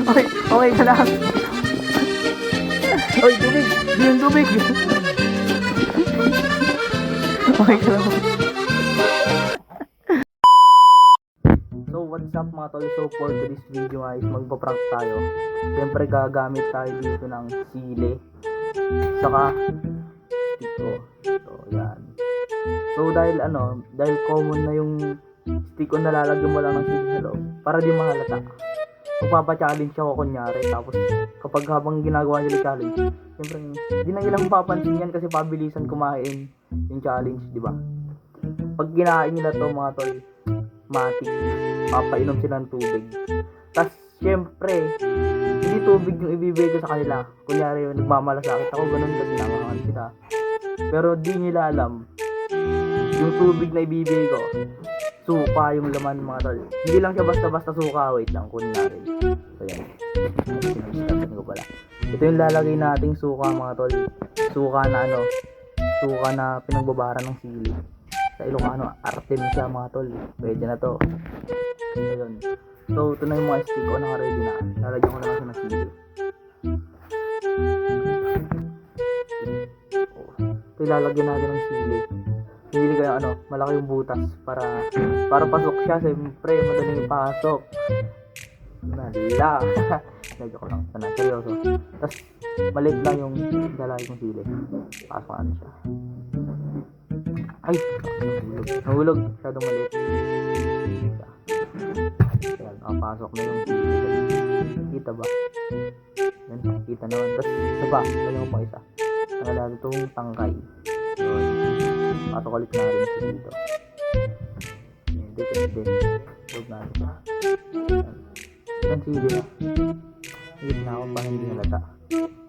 Okay, okay ka lang. Oy, tubig! Di yung tubig! Okay ka lang. So, what's up mga tol? So, for today's video guys, magpa-prank tayo. Siyempre, gagamit tayo dito ng sili. Saka, stiko. So, yan. So, dahil common na yung stiko na lalagyan mo lang ng sili sa loob, para di mahalata. Magpapa-challenge ako kunyari, tapos kapag habang ginagawa nila yung challenge, siyempre, di na ilang papansin yan kasi pabilisan kumain yung challenge, di ba? Pag ginain nila to mga tol, matik, papainom sila ng tubig. Tapos, syempre, hindi tubig yung ibibigay ko sa kanila. Kunyari, nagmamalasakit ako, ganun kasi nangangakan sila. Pero di nila alam, yung tubig na ibibigay ko, suka yung laman mga tol. Hindi lang siya basta-basta suka. Wait lang, kunin natin. So, yan. Sinabi ko pala. Ito yung lalagay nating suka mga tol. Suka na pinagbabara ng sili. Sa Ilocano, Artemisia mga tol. Pwede na to. Ayun. So, ito na yung mga stick ko. Naka-ready na. Lalagyan ko na kasi ng sili. Ito ilalagyan natin ng sili. Hindi kayo malaki yung butas para pasok siya. Siyempre, madaling ipasok. Nala. Lagyan ko lang. Sana, seryoso. Tapos, maliit lang yung lalagay kong sili. Pasok natin siya. Ay! Nahulog. Masyadong maliit. Ayan, nakapasok na yung sili. Kita ba? Yan, kita naman. Tapos, isa pa. Lagyan ko pang isa. Nakalala itong tangkay. Yun. Pasok ulit na rin siya dito. Hindi. Huwag natin siya. Yan sili na. Higit na ako pang hindi halata.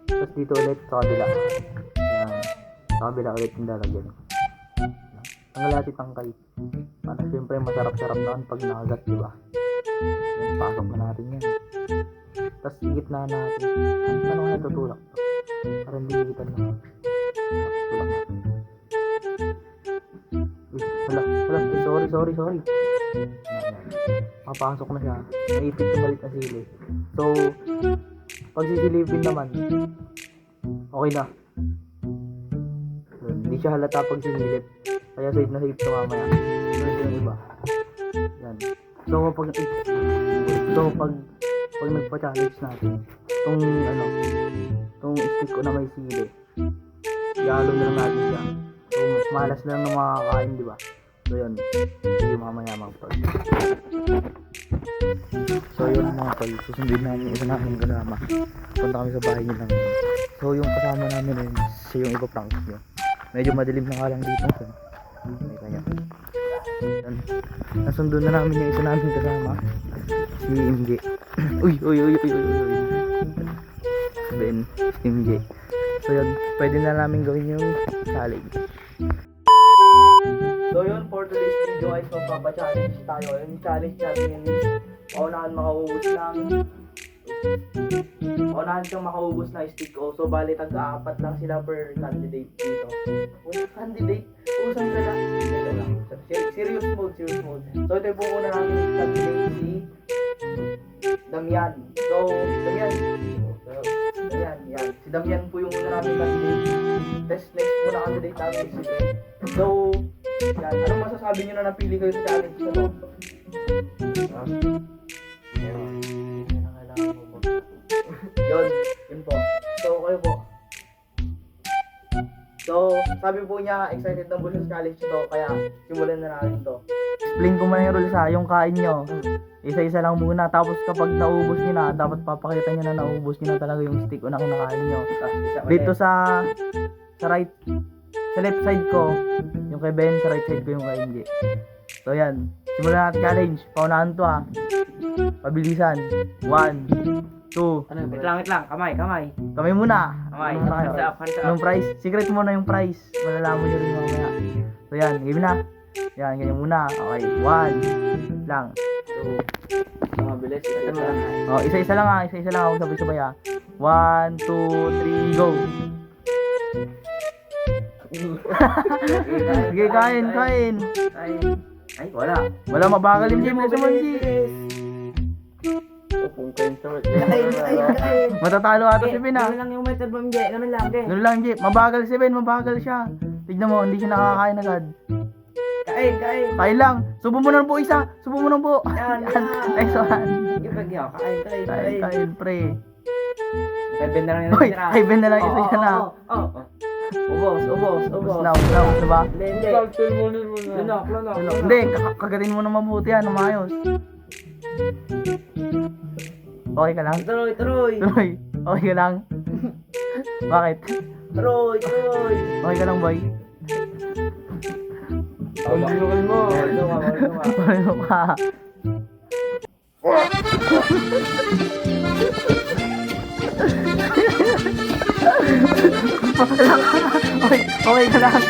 Tapos dito ulit sa kabila. Yan. Sa kabila ulit yung lalagyan. Tanggalati tangkay. Para siyempre masarap-sarap naman pag nakagat, diba? Yan, pasok na natin yan. Tapos higit na natin. Ano nga tutulak to? Para hindi higitan naman. Tulak natin. Sorry. Mapasok na siya. Naipit yung malit na sili. So, pag sisilipin naman, okay na. So, hindi siya halata pag sinilip. Kaya safe na safe ito mamaya. So, yung iba. Yan. So, pag nagpa-challenge natin, itong stick ko na may sili, ihalo na lang natin siya. So, malas na lang ng mga kakain, di ba? So, yun. Sige, mamaya mag-tol. So, yun mga tol. Susundin namin isa namin kasama. Punta kami sa bahay nilang. So, yung kasama namin yun, siya yung iba prank nyo. Medyo madilim na nga lang dito. So, may kanya. Yan. Nasundo na namin yung isa namin kasama. Si MJ. Uy. Ben, si MJ. So, yun. Pwede na namin gawin yung challenge. So yun, for today's video guys, magpapa-challenge tayo. Yung challenge natin is paunahan siyang makaubos na stick ko. So bali tag-apat lang sila per candidate dito. Candidate? Usang ka na. Serious mode. So ito yung una natin candidate si Damian. So, Damian. Yan. Si Damian po yung una natin candidate. Test next muna candidate natin si Ben. So, yan. Anong masasabi nyo na napili kayo sa challenge na to? Yun po. So, kayo po. So, sabi po niya, excited na po sa challenge to, kaya simulan na natin to. Explain ko muna yung rules ha, yung kain nyo. Isa-isa lang muna, tapos kapag naubos nyo na, dapat papakita nyo na naubos nyo na talaga yung stick o na kinakain nyo. Dito sa left side ko, yung kay Ben, sa right side ko yung kay MJ. So yan, simulan natin challenge. Paunahan to ha. Pabilisan. 1, 2. Wait lang. Kamay. Kamay muna. Kamay. Hands up. Yung price. Secret muna yung price. Malalaman nyo rin mamaya. So yan, game na. Yan, ganyan muna. Okay, 1 lang. 2. Mabilis. Oh, isa-isa lang ha. Huwag sabay-sabay ha. 1, 2, 3, go. Sige, kain. Ay, wala. Wala, mabagal yung game mo sa Monji. Upong kwento. Kain. Matatalo ata si Ben ah. Ganun lang yung method mo, Mje. Ganun lang, Mje. Ganun lang, Jeep. Mabagal si Ben, mabagal siya. Tignan mo, hindi siya nakakain agad. Kain. Kain lang. Subo mo ng buo isa. Subo mo ng buo. Yan. Nice one. Ibagyo, kain. Kain, pre. Kay Ben na lang yung Hoy, natira. kay Ben na lang isa siya na. Ubos. Ubus na, diba? Hindi. Lunok. Hindi, kagatin mo na mabuti yan, umayos. Okay ka lang? Tuloy. Tuloy. Okay ka lang? Bakit? Tuloy. Okay ka lang, boy? Ulungan mo. Ano ka? Okay ka lang?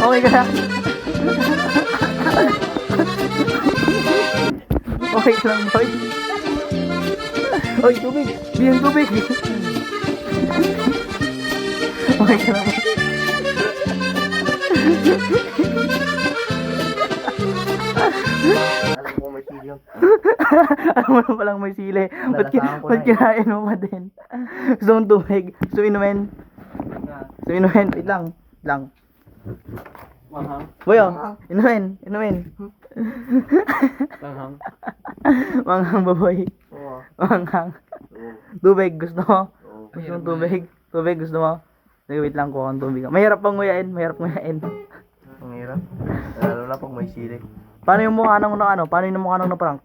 Okay ka lang? Okay ka lang, boy? Oy, tubig! Biyang tubig! Okay ka lang, boy? Alam ko may sili yun. Alam mo na palang may sili. Nalasahan ko na Ba't eh. kinain mo pa din? Gusto mong tubig? Gusto mo inumin? Gusto mo inumin? Wait lang. Manghang. Boy, oh. Inumin. Manghang. Manghang ba, boy? Oo. Manghang. Oo. Tubig, gusto mo? Oo. Gusto mong tubig? Tubig, gusto mo? Sige, wait lang, kuha kang tubig. Mahirap pang nguyain. Ang hirap. Lalo na pag may sili. Paano yung mukha nang ano? Paano yung mukha nang naprank?